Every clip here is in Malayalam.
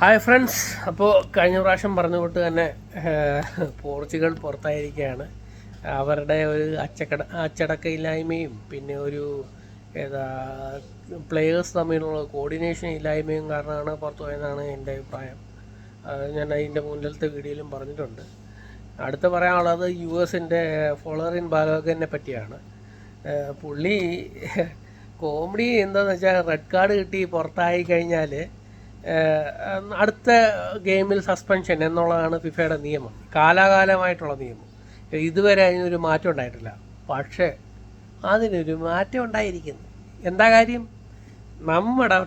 ഹായ് ഫ്രണ്ട്സ്, അപ്പോൾ കഴിഞ്ഞ പ്രാവശ്യം പറഞ്ഞുകൊണ്ട് തന്നെ പോർച്ചുഗൽ പുറത്തായിരിക്കുകയാണ്. അവരുടെ ഒരു അച്ചടക്കമില്ലായ്മയും പിന്നെ ഒരു പ്ലെയേഴ്സ് തമ്മിലുള്ള കോർഡിനേഷൻ ഇല്ലായ്മയും കാരണമാണ് പുറത്തു പോയതെന്നാണ് എൻ്റെ അഭിപ്രായം. ഞാൻ അതിൻ്റെ മുന്നിലത്തെ വീഡിയോയിലും പറഞ്ഞിട്ടുണ്ട്. അടുത്ത പറയാനുള്ളത് US-ൻ്റെ ഫ്ലോറിൻ ബാലോഗനെ പറ്റിയാണ്. പുള്ളി കോമഡി എന്താണെന്ന് വെച്ചാൽ റെഡ് കാർഡ് കിട്ടി പുറത്തായി കഴിഞ്ഞാൽ അടുത്ത ഗെയിമിൽ സസ്പെൻഷൻ എന്നുള്ളതാണ് ഫിഫയുടെ നിയമം, കാലാകാലമായിട്ടുള്ള നിയമം. ഇതുവരെ അതിനൊരു മാറ്റം ഉണ്ടായിട്ടില്ല. പക്ഷേ അതിനൊരു മാറ്റം ഉണ്ടായിരിക്കുന്നു. എന്താ കാര്യം? നമ്മുടെ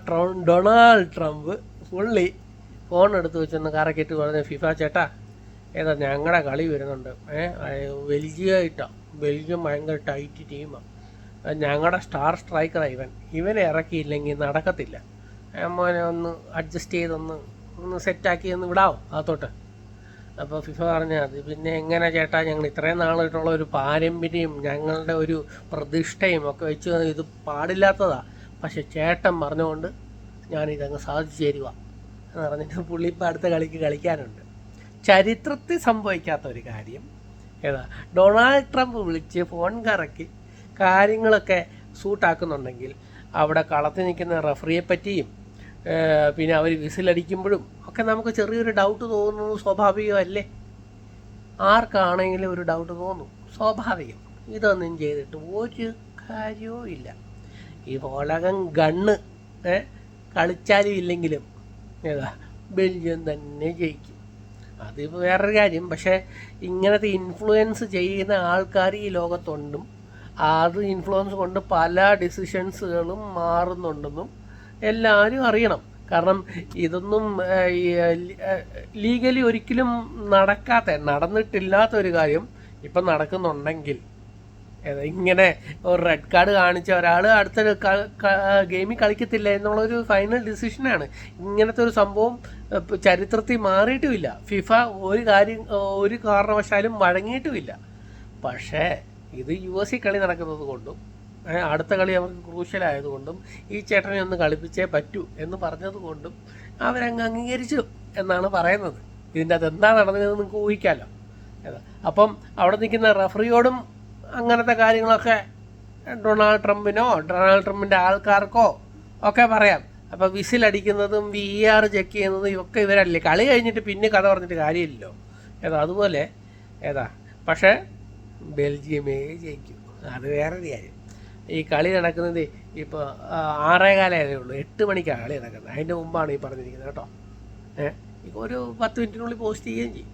ഡൊണാൾഡ് ട്രംപ് പുള്ളി ഫോൺ എടുത്ത് വെച്ചൊന്ന് കറക്കിയിട്ട് പറഞ്ഞ, ഫിഫ ചേട്ടാ ഞങ്ങളുടെ കളി വരുന്നുണ്ട്, ബെൽജിയം ഭയങ്കര ടൈറ്റ് ടീമാണ്, ഞങ്ങളുടെ സ്റ്റാർ സ്ട്രൈക്കറാണ് ഇവനെ ഇറക്കിയില്ലെങ്കിൽ നടക്കത്തില്ല, മോനെ ഒന്ന് അഡ്ജസ്റ്റ് ചെയ്തൊന്ന് സെറ്റാക്കി ഒന്ന് വിടാമോ അകത്തോട്ട്. അപ്പോൾ ഫിഫ പറഞ്ഞാൽ അത് പിന്നെ എങ്ങനെ ചേട്ടാ, ഞങ്ങൾ ഇത്രയും നാളായിട്ടുള്ള ഒരു പാരമ്പര്യം ഞങ്ങളുടെ ഒരു പ്രതിഷ്ഠയും ഒക്കെ വെച്ച് ഇത് പാടില്ലാത്തതാണ്, പക്ഷെ ചേട്ടൻ പറഞ്ഞുകൊണ്ട് ഞാനിതങ്ങ് സാധിച്ചു തരുക എന്ന് പറഞ്ഞിട്ട് പുള്ളി ഇപ്പോൾ അടുത്ത കളിക്ക് കളിക്കാനുണ്ട്. ചരിത്രത്തിൽ സംഭവിക്കാത്ത ഒരു കാര്യം ഡൊണാൾഡ് ട്രംപ് വിളിച്ച് ഫോൺ കറക്കി കാര്യങ്ങളൊക്കെ സൂട്ടാക്കുന്നുണ്ടെങ്കിൽ അവിടെ കളത്തിൽ നിൽക്കുന്ന റഫറിയെ പറ്റിയും പിന്നെ അവർ വിസിലടിക്കുമ്പോഴും ഒക്കെ നമുക്ക് ചെറിയൊരു ഡൗട്ട് തോന്നുന്നത് സ്വാഭാവികമല്ലേ? ആർക്കാണെങ്കിലും ഒരു ഡൗട്ട് തോന്നും, സ്വാഭാവികം. ഇതൊന്നും ചെയ്തിട്ട് ഒരു കാര്യവും ഇല്ല. ഈ ഉലകം ഗണ്ണ് കളിച്ചാലും ഇല്ലെങ്കിലും ബെൽജിയം തന്നെ ജയിക്കും. അത് വേറൊരു കാര്യം. പക്ഷേ ഇങ്ങനത്തെ ഇൻഫ്ലുവൻസ് ചെയ്യുന്ന ആൾക്കാർ ഈ ലോകത്തുണ്ടും അത് ഇൻഫ്ലുവൻസ് കൊണ്ട് പല ഡിസിഷൻസുകളും മാറുന്നുണ്ടെന്നും എല്ലാവരും അറിയണം. കാരണം ഇതൊന്നും ലീഗലി ഒരിക്കലും നടന്നിട്ടില്ലാത്തൊരു കാര്യം ഇപ്പം നടക്കുന്നുണ്ടെങ്കിൽ ഇങ്ങനെ ഒരു റെഡ് കാർഡ് കാണിച്ച ഒരാൾ അടുത്ത ഗെയിമിൽ കളിക്കത്തില്ല എന്നുള്ളൊരു ഫൈനൽ ഡിസിഷനാണ്. ഇങ്ങനത്തെ ഒരു സംഭവം ചരിത്രത്തിൽ മാറിയിട്ടുമില്ല. ഫിഫ ഒരു കാരണവശാലും വഴങ്ങിയിട്ടുമില്ല. പക്ഷേ ഇത് US കളി നടക്കുന്നത് കൊണ്ടും അടുത്ത കളി അവർക്ക് ക്രൂഷ്യലായതുകൊണ്ടും ഈ ചേട്ടനെ ഒന്ന് കളിപ്പിച്ചേ പറ്റൂ എന്ന് പറഞ്ഞതുകൊണ്ടും അവരങ്ങ് അംഗീകരിച്ചു എന്നാണ് പറയുന്നത്. ഇതിൻ്റെ അത് എന്താ നടന്നതെന്ന് നിങ്ങൾക്ക് ഊഹിക്കാമല്ലോ. അപ്പം അവിടെ നിൽക്കുന്ന റഫറിയോടും അങ്ങനത്തെ കാര്യങ്ങളൊക്കെ ഡൊണാൾഡ് ട്രംപിൻ്റെ ആൾക്കാർക്കോ ഒക്കെ പറയാം. അപ്പോൾ വിസിലടിക്കുന്നതും VAR ചെക്ക് ചെയ്യുന്നതും ഒക്കെ ഇവരല്ലേ. കളി കഴിഞ്ഞിട്ട് പിന്നെ കഥ പറഞ്ഞിട്ട് കാര്യമില്ലല്ലോ. അതുപോലെ പക്ഷേ ബെൽജിയമേ ജയിക്കും. അത് വേറൊരു കാര്യം. ഈ കളി നടക്കുന്നത് ഇപ്പോൾ 6:15 ഉള്ളൂ, 8 മണിക്കാണ് കളി നടക്കുന്നത്. അതിൻ്റെ മുമ്പാണ് ഈ പറഞ്ഞിരിക്കുന്നത് കേട്ടോ. ഇപ്പോൾ ഒരു 10 മിനിറ്റിനുള്ളിൽ പോസ്റ്റ് ചെയ്യുകയും ചെയ്യും.